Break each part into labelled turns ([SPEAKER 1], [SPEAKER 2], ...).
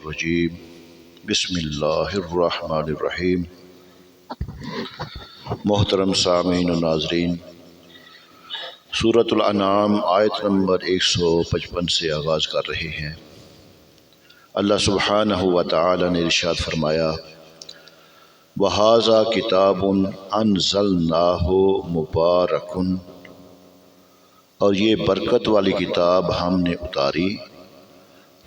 [SPEAKER 1] الرجیم بسم اللہ الرحمن الرحیم۔ محترم سامعین و ناظرین، سورۃ الانعام آیت نمبر 155 سے آغاز کر رہے ہیں۔ اللہ سبحانہ و تعالی نے ارشاد فرمایا، وَهَذَا كِتَابٌ أَنزَلْنَاهُ مُبَارَكٌ، اور یہ برکت والی کتاب ہم نے اتاری،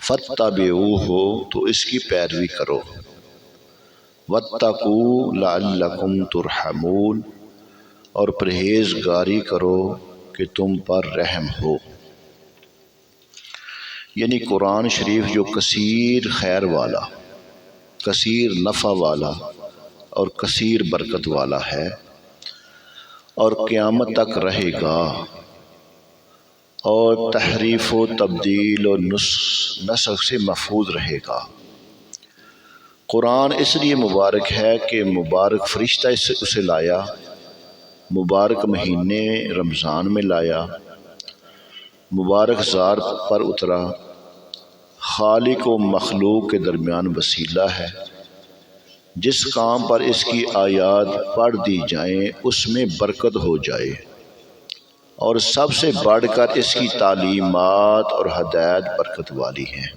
[SPEAKER 1] فَاتَّبِعُوهُ، تو اس کی پیروی کرو، وَاتَّقُوا لَعَلَّكُمْ تُرْحَمُونَ، اور پرہیزگاری کرو کہ تم پر رحم ہو۔ یعنی قرآن شریف جو کثیر خیر والا، کثیر نفع والا اور کثیر برکت والا ہے اور قیامت تک رہے گا، اور تحریف و تبدیل و نسخ سے محفوظ رہے گا۔ قرآن اس لیے مبارک ہے کہ مبارک فرشتہ اسے لایا، مبارک مہینے رمضان میں لایا، مبارک ذات پر اترا، خالق و مخلوق کے درمیان وسیلہ ہے۔ جس کام پر اس کی آیات پڑھ دی جائیں اس میں برکت ہو جائے، اور سب سے بڑھ کر اس کی تعلیمات اور ہدایت برکت والی ہیں۔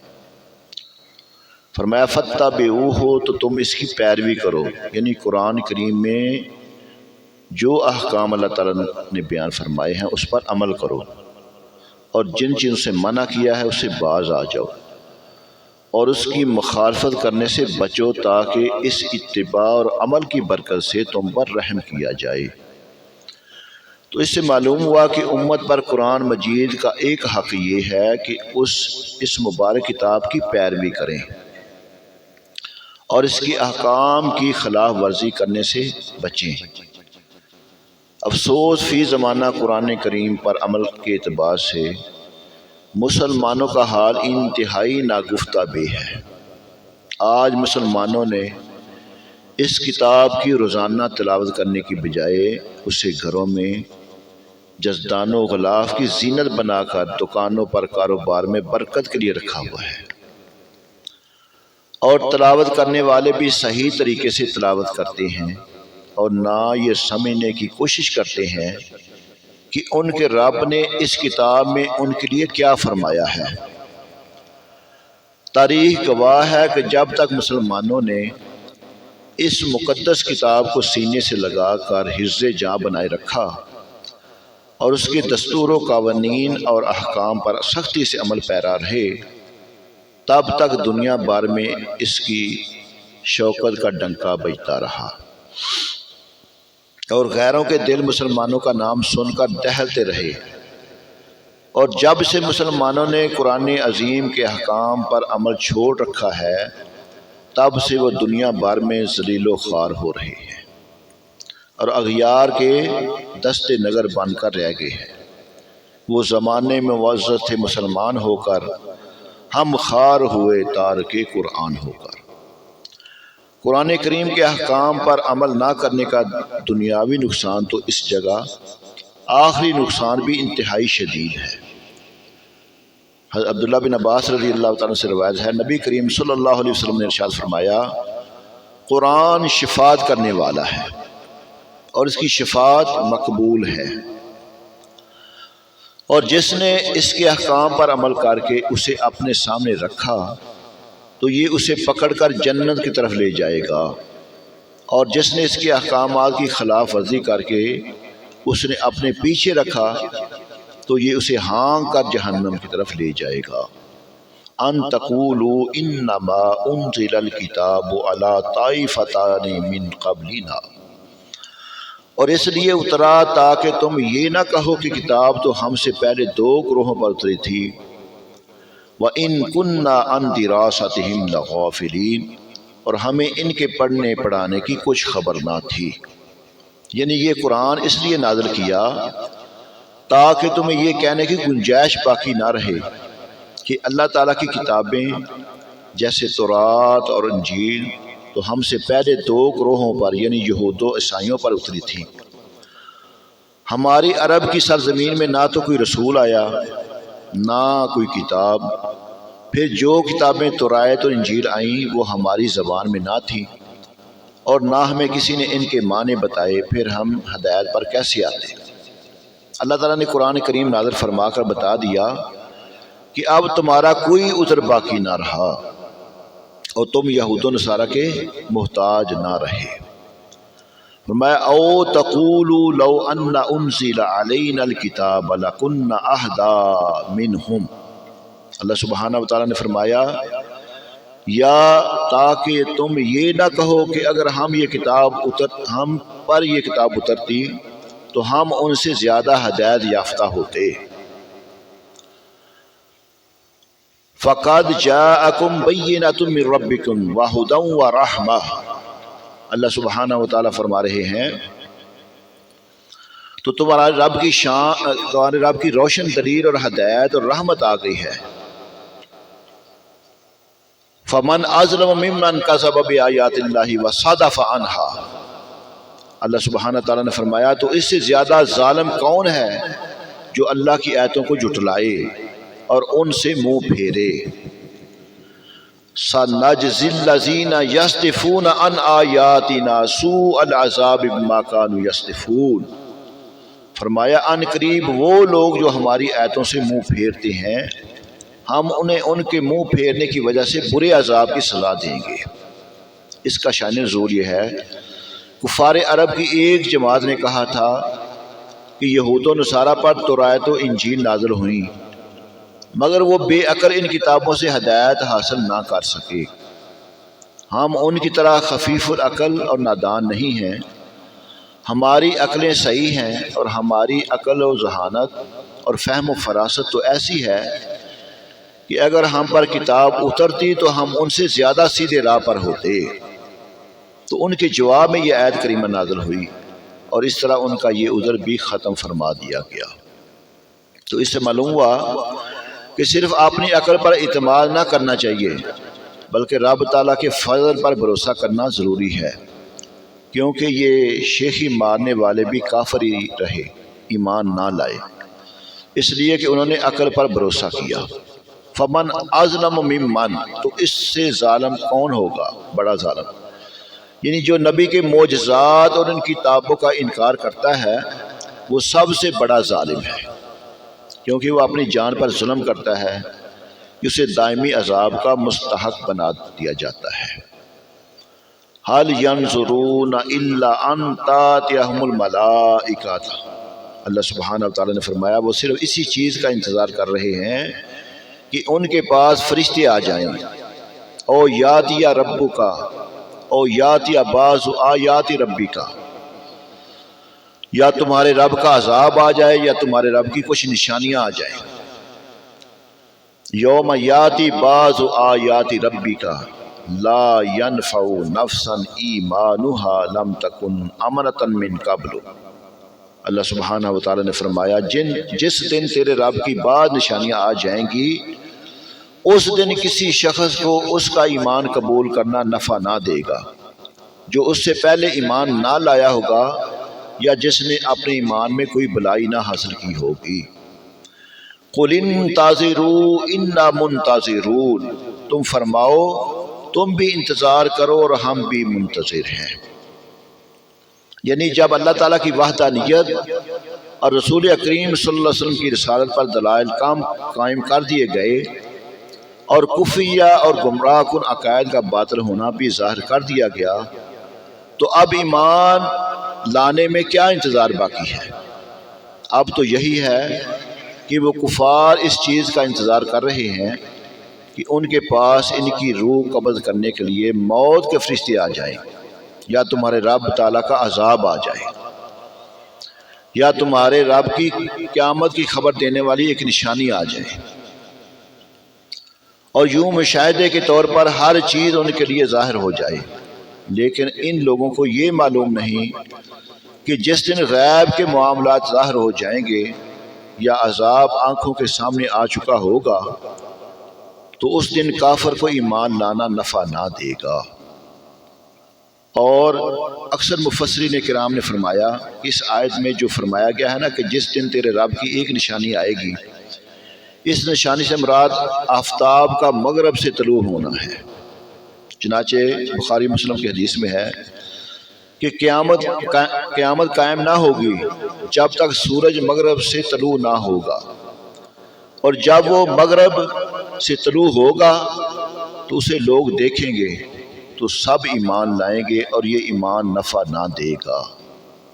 [SPEAKER 1] فرمایا فَاتَّبِعُوهُ، تو تم اس کی پیروی کرو، یعنی قرآن کریم میں جو احکام اللہ تعالیٰ نے بیان فرمائے ہیں اس پر عمل کرو، اور جن چیزوں سے منع کیا ہے اس سے باز آ جاؤ، اور اس کی مخالفت کرنے سے بچو، تاکہ اس اتباع اور عمل کی برکت سے تم پر رحم کیا جائے۔ تو اس سے معلوم ہوا کہ امت پر قرآن مجید کا ایک حق یہ ہے کہ اس مبارک کتاب کی پیروی کریں اور اس کی احکام کی خلاف ورزی کرنے سے بچیں۔ افسوس فی زمانہ قرآن کریم پر عمل کے اعتبار سے مسلمانوں کا حال انتہائی ناگفتہ بے ہے۔ آج مسلمانوں نے اس کتاب کی روزانہ تلاوت کرنے کی بجائے اسے گھروں میں جزدان و غلاف کی زینت بنا کر دکانوں پر کاروبار میں برکت کے لیے رکھا ہوا ہے، اور تلاوت کرنے والے بھی صحیح طریقے سے تلاوت کرتے ہیں اور نہ یہ سمجھنے کی کوشش کرتے ہیں کہ ان کے رب نے اس کتاب میں ان کے لیے کیا فرمایا ہے۔ تاریخ گواہ ہے کہ جب تک مسلمانوں نے اس مقدس کتاب کو سینے سے لگا کر حفظ جاں بنائے رکھا اور اس کے دستور و قوانین اور احکام پر سختی سے عمل پیرا رہے، تب تک دنیا بھر میں اس کی شوکت کا ڈنکا بجتا رہا، اور غیروں کے دل مسلمانوں کا نام سن کر دہلتے رہے۔ اور جب سے مسلمانوں نے قرآن عظیم کے احکام پر عمل چھوڑ رکھا ہے، تب سے وہ دنیا بھر میں ذلیل و خوار ہو رہے ہیں اور اغیار کے دست نگر بن کر رہ گئے ہیں۔ وہ زمانے میں معزز تھے مسلمان ہو کر، ہم خوار ہوئے تارک قرآن ہو کر۔ قرآن کریم کے احکام پر عمل نہ کرنے کا دنیاوی نقصان تو اس جگہ، آخری نقصان بھی انتہائی شدید ہے۔ حضرت عبداللہ بن عباس رضی اللہ تعالیٰ سے روایت ہے، نبی کریم صلی اللہ علیہ وسلم نے ارشاد فرمایا، قرآن شفاعت کرنے والا ہے اور اس کی شفاعت مقبول ہے، اور جس نے اس کے احکام پر عمل کر کے اسے اپنے سامنے رکھا تو یہ اسے پکڑ کر جنت کی طرف لے جائے گا، اور جس نے اس کے احکامات کی خلاف ورزی کر کے اس نے اپنے پیچھے رکھا تو یہ اسے ہانک کر جہنم کی طرف لے جائے گا۔ ان تقولوا انما انزل الکتاب علی طائفتان من قبلنا، اور اس لیے اترا تاکہ تم یہ نہ کہو کہ کتاب تو ہم سے پہلے دو گروہوں پر اتری تھی، وَإِن كُنَّا عَن دِرَاسَتِهِمْ لَغَافِلِينَ، اور ہمیں ان کے پڑھنے پڑھانے کی کچھ خبر نہ تھی۔ یعنی یہ قرآن اس لیے نازل کیا تاکہ تمہیں یہ کہنے کی گنجائش باقی نہ رہے کہ اللہ تعالیٰ کی کتابیں جیسے تورات اور انجیل تو ہم سے پہلے دو گروہوں پر یعنی یہود و عیسائیوں پر اتری تھی۔ ہماری عرب کی سرزمین میں نہ تو کوئی رسول آیا، نہ کوئی کتاب، پھر جو کتابیں تورات اور انجیل آئیں وہ ہماری زبان میں نہ تھیں اور نہ ہمیں کسی نے ان کے معنی بتائے، پھر ہم ہدایت پر کیسے آتے؟ اللہ تعالیٰ نے قرآن کریم نازل فرما کر بتا دیا کہ اب تمہارا کوئی عذر باقی نہ رہا اور تم یہود و نصارہ کے محتاج نہ رہے۔ فرمایا او تقولوا لو ان انزل علینا الکتاب لکنا اہدی منہم، اللہ سبحانہ و تعالیٰ نے فرمایا یا تاکہ تم یہ نہ کہو کہ اگر ہم پر یہ کتاب اترتی تو ہم ان سے زیادہ ہدایت یافتہ ہوتے۔ فَقَدْ جَاءَكُمْ بَيِّنَةٌ مِّن رَبِّكُمْ وَهُدًى وَرَحْمَةٌ، اللہ سبحانہ و تعالیٰ فرما رہے ہیں تو تمہارے رب کی روشن دلیل اور ہدایت اور رحمت آ گئی ہے۔ فَمَنْ أَظْلَمُ مِمَّنْ كَذَبَ بِآيَاتِ اللَّهِ وَصَدَفَ عَنْهَا، اللہ سبحانہ تعالیٰ نے فرمایا تو اس سے زیادہ ظالم کون ہے جو اللہ کی آیتوں کو جھٹلائے اور ان سے منہ پھیرے۔ سَنَجْزِي الَّذِينَ يَصْدِفُونَ عَنْ آيَاتِنَا سُوءَ الْعَذَابِ بِمَا كَانُوا يَصْدِفُونَ، فرمایا ان قریب وہ لوگ جو ہماری آیتوں سے منہ پھیرتے ہیں ہم انہیں ان کے منہ پھیرنے کی وجہ سے برے عذاب کی سزا دیں گے۔ اس کا شان نزول یہ ہے، کفار عرب کی ایک جماعت نے کہا تھا کہ یہود و نصارہ پر تورات و انجیل نازل ہوئیں مگر وہ بے عقل ان کتابوں سے ہدایت حاصل نہ کر سکے۔ ہم ان کی طرح خفیف العقل اور نادان نہیں ہیں، ہماری عقلیں صحیح ہیں اور ہماری عقل و ذہانت اور فہم و فراست تو ایسی ہے کہ اگر ہم پر کتاب اترتی تو ہم ان سے زیادہ سیدھے راہ پر ہوتے۔ تو ان کے جواب میں یہ آیت کریمہ نازل ہوئی اور اس طرح ان کا یہ عذر بھی ختم فرما دیا گیا۔ تو اس سے معلوم ہوا کہ صرف اپنی عقل پر اعتماد نہ کرنا چاہیے بلکہ رب تعالیٰ کے فضل پر بھروسہ کرنا ضروری ہے، کیونکہ یہ شیخی مارنے والے بھی کافر ہی رہے، ایمان نہ لائے، اس لیے کہ انہوں نے عقل پر بھروسہ کیا۔ فمن اظلم ممن، تو اس سے ظالم کون ہوگا، بڑا ظالم، یعنی جو نبی کے معجزات اور ان کتابوں کا انکار کرتا ہے وہ سب سے بڑا ظالم ہے، کیونکہ وہ اپنی جان پر ظلم کرتا ہے، اسے دائمی عذاب کا مستحق بنا دیا جاتا ہے۔ هل ينظرون الا ان تاتيهم الملائکۃ، اللہ سبحانہ وتعالی نے فرمایا وہ صرف اسی چیز کا انتظار کر رہے ہیں کہ ان کے پاس فرشتے آ جائیں، او یاتی ربک او یاتی بعض آیات ربک، یا تمہارے رب کا عذاب آ جائے یا تمہارے رب کی کچھ نشانیاں آ جائیں۔ یوم یاتی بعض آیات ربک لا ينفع نفسا ایمانها لم تکن امنۃ من قبل، اللہ سبحانہ وتعالی نے فرمایا جس دن تیرے رب کی بعض نشانیاں آ جائیں گی اس دن کسی شخص کو اس کا ایمان قبول کرنا نفع نہ دے گا جو اس سے پہلے ایمان نہ لایا ہوگا یا جس نے اپنے ایمان میں کوئی بلائی نہ حاصل کی ہوگی۔ قل انتظروا انا منتظرون، تم فرماؤ تم بھی انتظار کرو اور ہم بھی منتظر ہیں۔ یعنی جب اللہ تعالیٰ کی وحدانیت اور رسول اکریم صلی اللہ علیہ وسلم کی رسالت پر دلائل قائم کر دیے گئے اور کفریہ اور گمراہ کن عقائد کا باطل ہونا بھی ظاہر کر دیا گیا تو اب ایمان لانے میں کیا انتظار باقی ہے؟ اب تو یہی ہے کہ وہ کفار اس چیز کا انتظار کر رہے ہیں کہ ان کے پاس ان کی روح قبض کرنے کے لیے موت کے فرشتے آ جائیں، یا تمہارے رب تعالیٰ کا عذاب آ جائے، یا تمہارے رب کی قیامت کی خبر دینے والی ایک نشانی آ جائے، اور یوں مشاہدے کے طور پر ہر چیز ان کے لیے ظاہر ہو جائے۔ لیکن ان لوگوں کو یہ معلوم نہیں کہ جس دن غیب کے معاملات ظاہر ہو جائیں گے یا عذاب آنکھوں کے سامنے آ چکا ہوگا تو اس دن کافر کو ایمان لانا نفع نہ دے گا۔ اور اکثر مفسرین کرام نے فرمایا اس آیت میں جو فرمایا گیا ہے نا کہ جس دن تیرے رب کی ایک نشانی آئے گی، اس نشانی سے مراد آفتاب کا مغرب سے طلوع ہونا ہے۔ چنانچہ بخاری مسلم کی حدیث میں ہے کہ قیامت قائم نہ ہوگی جب تک سورج مغرب سے طلوع نہ ہوگا، اور جب وہ مغرب سے طلوع ہوگا تو اسے لوگ دیکھیں گے تو سب ایمان لائیں گے اور یہ ایمان نفع نہ دے گا۔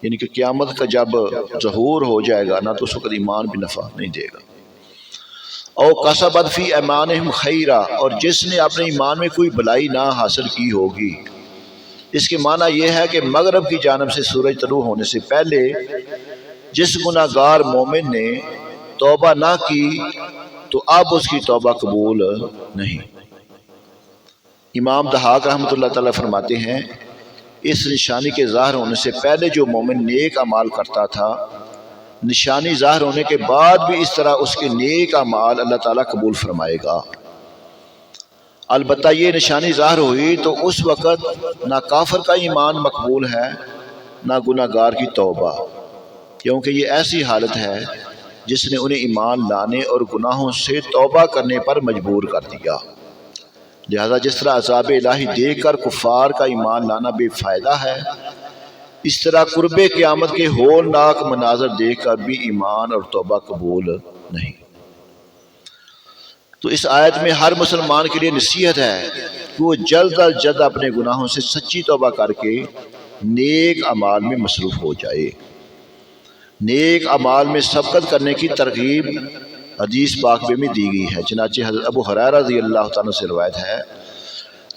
[SPEAKER 1] یعنی کہ قیامت کا جب ظہور ہو جائے گا نا تو اس وقت ایمان بھی نفع نہیں دے گا۔ او کسبت فی ایمانہم خیرا، اور جس نے اپنے ایمان میں کوئی بلائی نہ حاصل کی ہوگی۔ اس کے معنی یہ ہے کہ مغرب کی جانب سے سورج طلوع ہونے سے پہلے جس گناہگار مومن نے توبہ نہ کی تو اب اس کی توبہ قبول نہیں۔ امام ضحاک رحمۃ اللہ تعالیٰ فرماتے ہیں اس نشانی کے ظاہر ہونے سے پہلے جو مومن نیک اعمال کرتا تھا، نشانی ظاہر ہونے کے بعد بھی اس طرح اس کے نیک اعمال اللہ تعالیٰ قبول فرمائے گا۔ البتہ یہ نشانی ظاہر ہوئی تو اس وقت نہ کافر کا ایمان مقبول ہے نہ گناہگار کی توبہ، کیونکہ یہ ایسی حالت ہے جس نے انہیں ایمان لانے اور گناہوں سے توبہ کرنے پر مجبور کر دیا۔ لہذا جس طرح عذاب الہی دیکھ کر کفار کا ایمان لانا بے فائدہ ہے، اس طرح قرب قیامت کے ہولناک مناظر دیکھ کر بھی ایمان اور توبہ قبول نہیں۔ تو اس آیت میں ہر مسلمان کے لیے نصیحت ہے کہ وہ جلد از جلد اپنے گناہوں سے سچی توبہ کر کے نیک اعمال میں مصروف ہو جائے۔ نیک اعمال میں سبقت کرنے کی ترغیب حدیث پاک میں دی گئی ہے۔ چنانچہ حضرت ابو ہریرہ رضی اللہ تعالیٰ سے روایت ہے،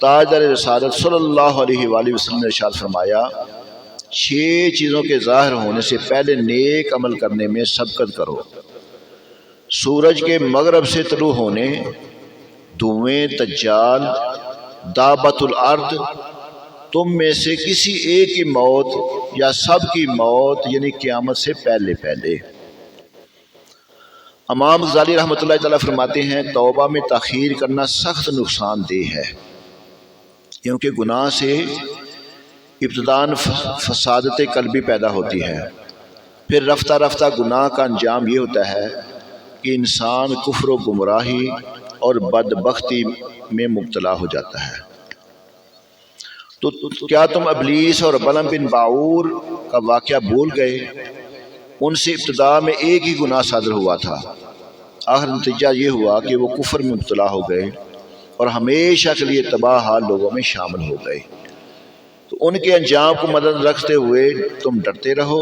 [SPEAKER 1] تاجدار رسالت صلی اللہ علیہ وآلہ وسلم نے ارشاد فرمایا، 6 چیزوں کے ظاہر ہونے سے پہلے نیک عمل کرنے میں سبقت کرو: سورج کے مغرب سے طلوع ہونے، دھویں، دجال، دابۃ الارض، تم میں سے کسی ایک کی موت یا سب کی موت یعنی قیامت سے پہلے پہلے۔ امام غزالی رحمۃ اللہ تعالیٰ فرماتے ہیں توبہ میں تاخیر کرنا سخت نقصان دہ ہے، کیونکہ گناہ سے ابتداً فسادت قلبی پیدا ہوتی ہے، پھر رفتہ رفتہ گناہ کا انجام یہ ہوتا ہے کہ انسان کفر و گمراہی اور بدبختی میں مبتلا ہو جاتا ہے۔ تو کیا تم ابلیس اور بلعم بن باعور کا واقعہ بھول گئے؟ ان سے ابتدا میں ایک ہی گناہ صادر ہوا تھا، آخر نتیجہ یہ ہوا کہ وہ کفر میں مبتلا ہو گئے اور ہمیشہ کے لیے تباہ حال لوگوں میں شامل ہو گئے۔ تو ان کے انجام کو مدد رکھتے ہوئے تم ڈرتے رہو،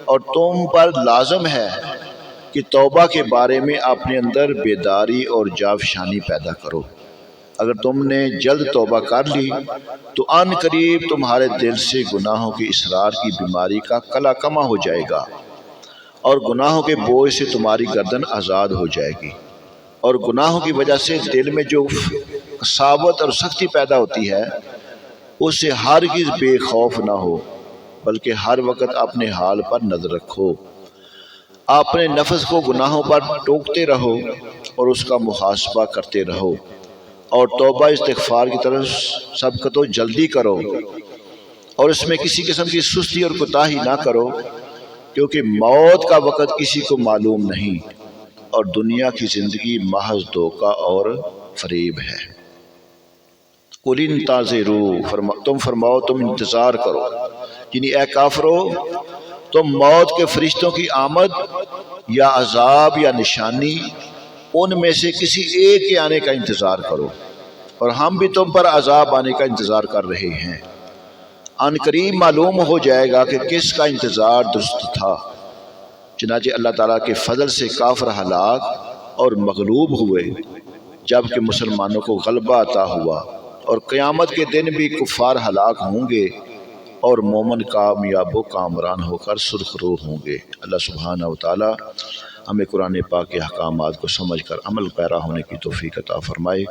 [SPEAKER 1] اور تم پر لازم ہے کہ توبہ کے بارے میں اپنے اندر بیداری اور جاوشانی پیدا کرو۔ اگر تم نے جلد توبہ کر لی تو ان قریب تمہارے دل سے گناہوں کے اصرار کی بیماری کا کلا کما ہو جائے گا، اور گناہوں کے بوجھ سے تمہاری گردن آزاد ہو جائے گی، اور گناہوں کی وجہ سے دل میں جو قساوت اور سختی پیدا ہوتی ہے اس سے ہرگز بے خوف نہ ہو، بلکہ ہر وقت اپنے حال پر نظر رکھو، اپنے نفس کو گناہوں پر ٹوکتے رہو اور اس کا محاسبہ کرتے رہو، اور توبہ استغفار کی طرف سبقت و جلدی کرو، اور اس میں کسی قسم کی سستی اور کوتاہی نہ کرو، کیونکہ موت کا وقت کسی کو معلوم نہیں اور دنیا کی زندگی محض دھوکہ اور فریب ہے۔ قُلِ انتظروا، تم فرماؤ تم انتظار کرو، یعنی اے کافرو تم موت کے فرشتوں کی آمد یا عذاب یا نشانی ان میں سے کسی ایک کے آنے کا انتظار کرو، اور ہم بھی تم پر عذاب آنے کا انتظار کر رہے ہیں۔ ان قریب معلوم ہو جائے گا کہ کس کا انتظار درست تھا۔ چنانچہ اللہ تعالیٰ کے فضل سے کافر ہلاک اور مغلوب ہوئے، جبکہ مسلمانوں کو غلبہ عطا ہوا، اور قیامت کے دن بھی کفار ہلاک ہوں گے اور مومن کامیاب و کامران ہو کر سرخرو ہوں گے۔ اللہ سبحانہ و تعالیٰ ہمیں قرآن پاک کے احکامات کو سمجھ کر عمل پیرا ہونے کی توفیق عطا فرمائے۔